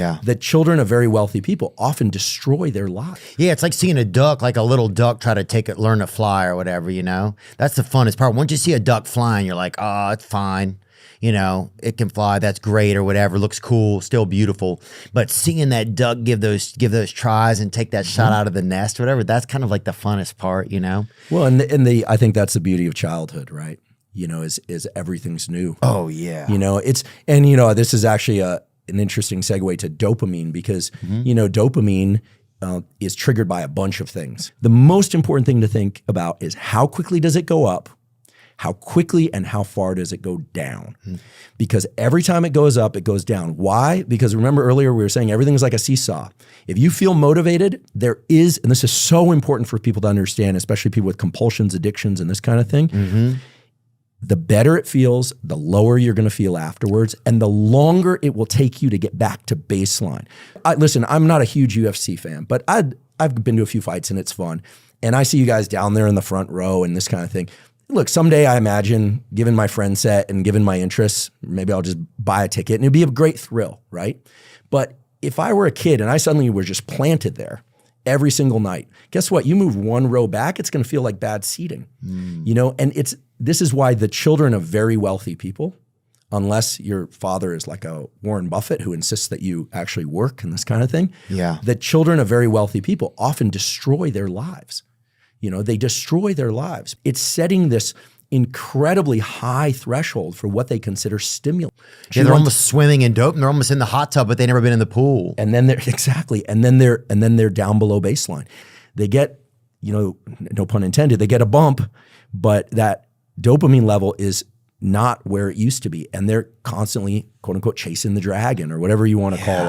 Yeah. The children of very wealthy people often destroy their lives. Yeah, it's like seeing a duck, like a little duck try to learn to fly or whatever, you know? That's the funnest part. Once you see a duck flying, you're like, oh, it's fine. You know, it can fly, that's great or whatever, looks cool, still beautiful. But seeing that duck give those tries and take that shot out of the nest or whatever, that's kind of like the funnest part, you know? Well, I think that's the beauty of childhood, right? You know, is everything's new. Oh, yeah. You know, this is actually an interesting segue to dopamine because, you know, dopamine is triggered by a bunch of things. The most important thing to think about is how quickly does it go up? How quickly and how far does it go down? Because every time it goes up, it goes down. Why? Because remember earlier we were saying everything's like a seesaw. If you feel motivated, there is, and this is so important for people to understand, especially people with compulsions, addictions, and this kind of thing, the better it feels, the lower you're going to feel afterwards, and the longer it will take you to get back to baseline. Listen, I'm not a huge UFC fan, but I've been to a few fights and it's fun. And I see you guys down there in the front row and this kind of thing. Look, someday I imagine, given my friend set and given my interests, maybe I'll just buy a ticket and it'd be a great thrill, right? But if I were a kid and I suddenly were just planted there every single night, guess what? You move one row back, it's going to feel like bad seating, you know? And this is why the children of very wealthy people, unless your father is like a Warren Buffett who insists that you actually work and this kind of thing, the children of very wealthy people often destroy their lives. You know, they destroy their lives. It's setting this incredibly high threshold for what they consider stimulant. Yeah, they're almost swimming in dope and they're almost in the hot tub, but they've never been in the pool. And then they're down below baseline. They get, you know, no pun intended, they get a bump, but that dopamine level is not where it used to be. And they're constantly, quote unquote, chasing the dragon or whatever you want to call it.